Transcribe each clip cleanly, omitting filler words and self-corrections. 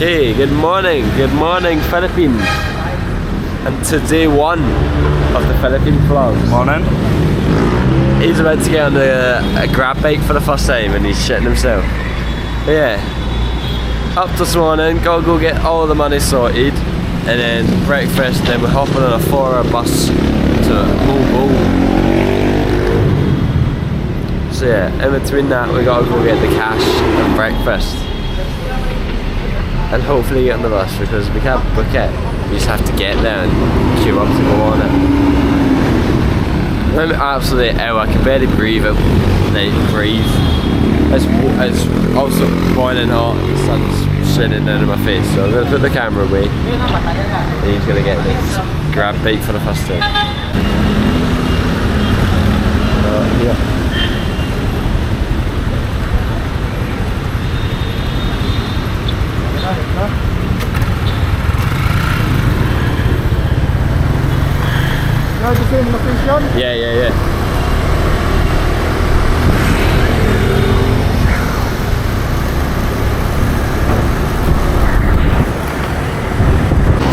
Okay, good morning Philippines, and to day 1 of the Philippine vlog. Morning. He's about to get on a grab bike for the first time and he's shitting himself. But yeah, up this morning, gotta go get all the money sorted, and then breakfast, then we're hopping on a 4-hour bus to Mobil. So yeah, in between that we gotta go get the cash and breakfast. And hopefully get on the bus, because we can't book it. We just have to get there and queue up to go on it. I'm absolutely ill. I can barely breathe. It's also boiling hot. The sun's shining down in my face. So I'm gonna put the camera away. And he's gonna get this grab bike for the first time. Yeah. The same location? Yeah.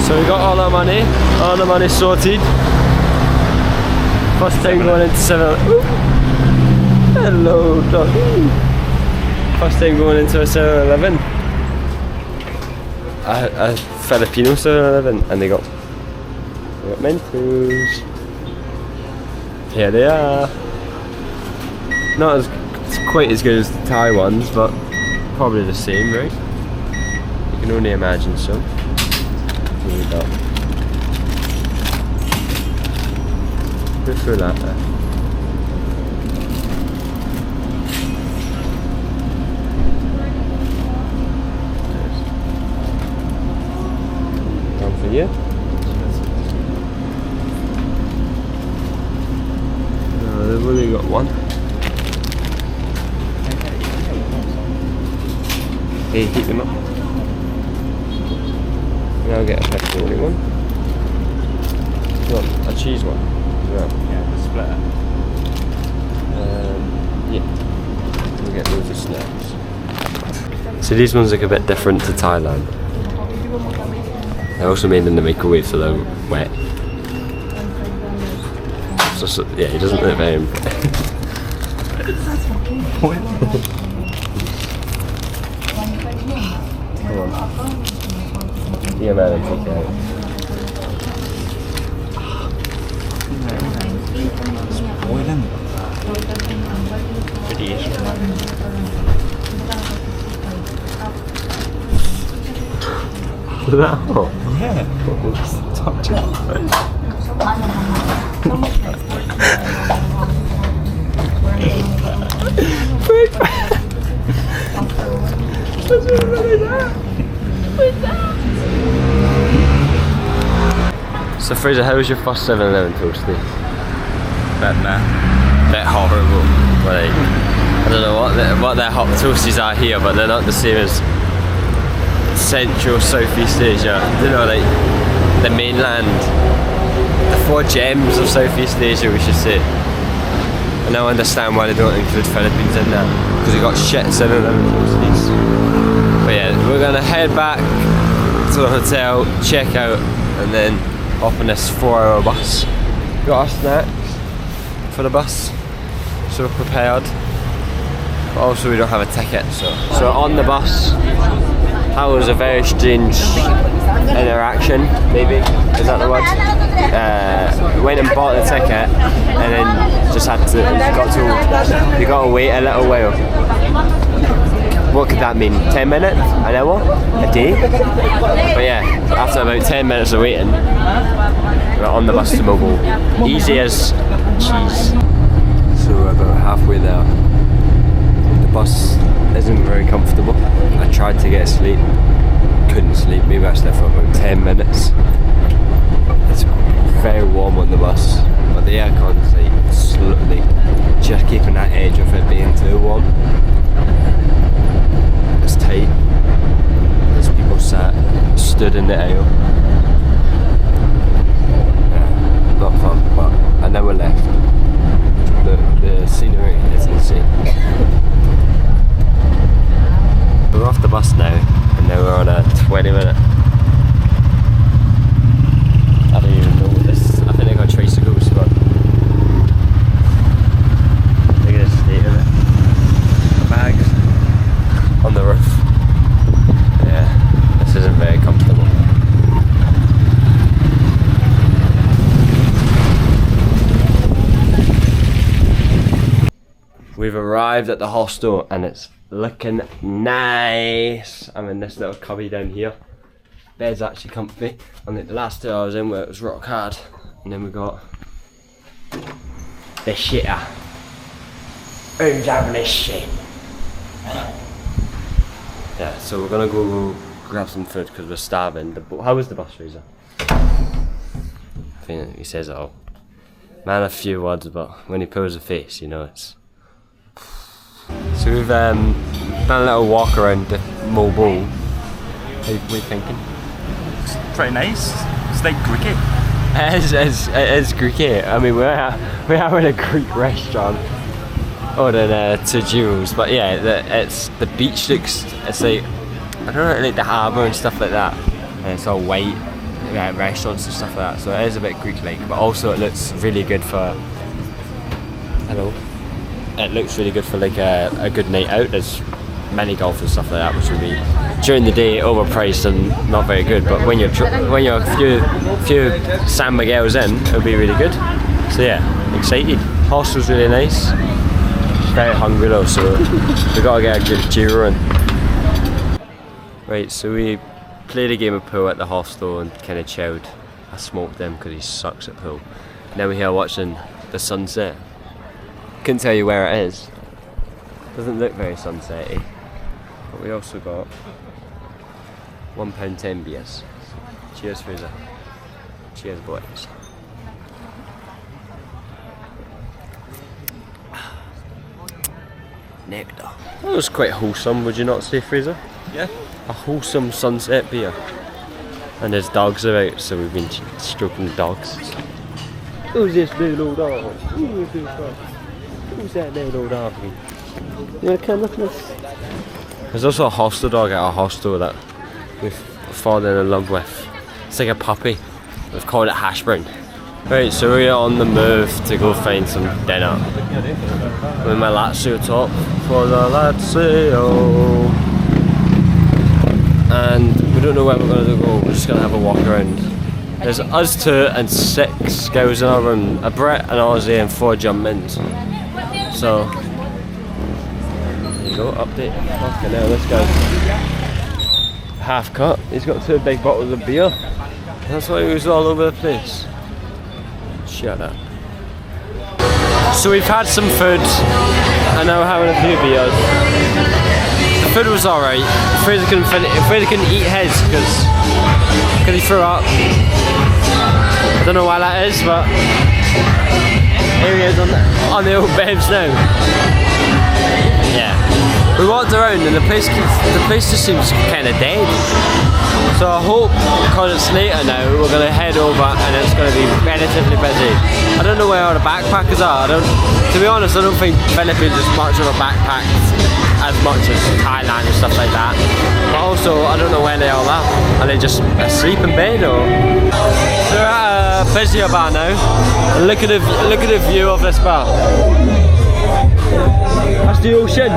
So we got all the money sorted. First time going into 7-Eleven. Hello, doggy. First time going into a 7-Eleven. A Filipino 7-Eleven, and they got Mentos. Here they are. Not as quite as good as the Thai ones, but probably the same, right? You can only imagine so. Here we go. Good for that there. One for you. They've only got one. Okay, heat them up. And I'll get a pepperoni one. You want a cheese one as well? Yeah, the splitter. Yeah. We'll get loads of snacks. So these ones look a bit different to Thailand. They're also made in the microwave, so they're wet. So, yeah, he doesn't look very impressed. Come on. Yeah, man, I'll take it out. It's boiling. Pretty Asian. Is that hot? Yeah. Touch it. So Fraser, how was your first 7-Eleven toasty? Bit horrible. Like, I don't know what their hot toasties are here, but they're not the same as Central Southeast Asia. You know, like the mainland, the 4 gems of Southeast Asia, we should say. I now understand why they don't include Philippines in that, because we got shit 7-Eleven toasties. But yeah, we're gonna head back to the hotel, check out, and then hop on this 4-hour bus. Got our snacks for the bus, so we're prepared. But also we don't have a ticket, so on the bus. That was a very strange interaction, maybe, is that the word? Went and bought the ticket, and then just you got to wait a little while. What could that mean? 10 minutes? An hour? A day? But yeah, after about 10 minutes of waiting, we're on the bus to Mobil. Easy as cheese. So we're about halfway there. The bus isn't very comfortable. I tried to get asleep, couldn't sleep. Maybe I slept for about 10 minutes. It's very warm on the bus, but the aircon's like slowly just keeping that edge of it being too warm. It's tight. There's people stood in the aisle. Yeah, not fun, but I never left. The scenery is insane. We're off the bus now, and now we're on a 20 minutes. I don't even know what this. I think they got tricycles, but look at the state of it. The bags on the roof. Yeah, this isn't very comfortable. We've arrived at the hostel and it's looking nice. I'm in this little cubby down here. Bed's actually comfy. And like the last 2 hours in where it was rock hard. And then we got the shitter. Who's having this shit? Yeah, so we're gonna go grab some food because we're starving. How was the bus, Fraser? I think he says it all. Man, a few words, but when he pulls a face, you know it's. So we've done a little walk around the Mobile. What are you thinking? It's pretty nice. It's like cricket. It is cricket. I mean, we're in a Greek restaurant. Oh, then to Jules, but yeah, the beach looks. It's like I don't know, like the harbour and stuff like that. And it's all white, restaurants and stuff like that. So it is a bit Greek-like, but also it looks really good for. Hello. It looks really good for like a good night out. There's mini golf and stuff like that, which would be during the day overpriced and not very good. But when you're a few San Miguel's in, it'll be really good. So yeah, excited. Hostel's really nice. Very hungry though, so we gotta get a good gyro in. Right, so we played a game of pool at the hostel and kind of chilled. I smoked him because he sucks at pool. Now we're here watching the sunset. Couldn't tell you where it is. Doesn't look very sunsetty. But we also got £1.10 beers. Cheers, Fraser. Cheers, boys. Nectar. That was quite wholesome, would you not say, Fraser? Yeah. A wholesome sunset beer. And there's dogs about, so we've been stroking the dogs. Who's this little dog? Who is this dog? Who's that little dog? Yeah, come look at this. There's also a hostel dog at our hostel that we've fallen in love with. It's like a puppy. We've called it Hash Brown. Right, so we're on the move to go find some dinner. With my Lazio top for the Lazio. And we don't know where we're going to go, we're just going to have a walk around. There's us 2 and 6 girls in our room, a Brit, an Aussie and 4 Germans. So, there you go, update. Fucking hell, this guy's half cut. He's got 2 big bottles of beer. That's why he was all over the place. Shut up. So we've had some food, and now we're having a few beers. The food was alright. Fraser couldn't eat his because he threw up. I don't know why that is, but here he is on the old babes now. Yeah. We walked around and the place just seems kind of dead. So I hope, because it's later now, we're going to head over and it's going to be relatively busy. I don't know where all the backpackers are. To be honest, I don't think Philippines is much of a backpack as much as Thailand and stuff like that. But also, I don't know where they all are. Are they just asleep in bed or? So we're at a busier bar now. And look at the view of this bar. That's the ocean.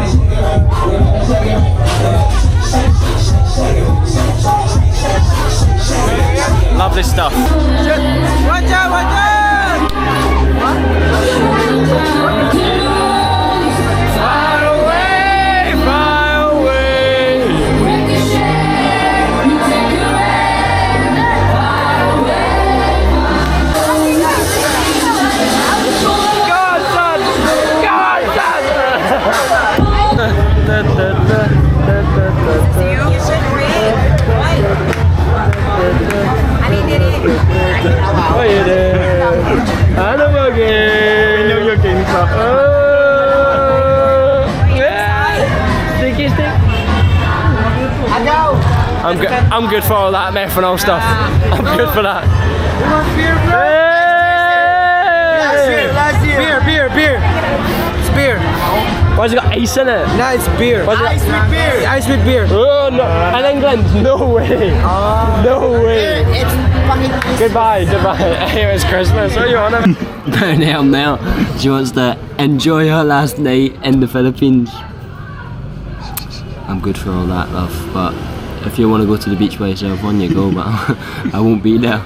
Lovely stuff. Watch out, watch out! Far away, far away. God, son! God, son! What are you doing? Hello again. We know you're getting tough. Sticky stick. I'm good for all that methanol stuff. I'm good for that. Last year. Beer. beer. Why's it got ice in it? No, it's beer. Ice with beer. Ice with beer. Oh no! And England? No way! No way! It's fucking. Goodbye, goodbye. Hey, it's Christmas. What are you on about? now. She wants to enjoy her last night in the Philippines. I'm good for all that, love. But if you want to go to the beach by yourself, on you go. But I won't be there.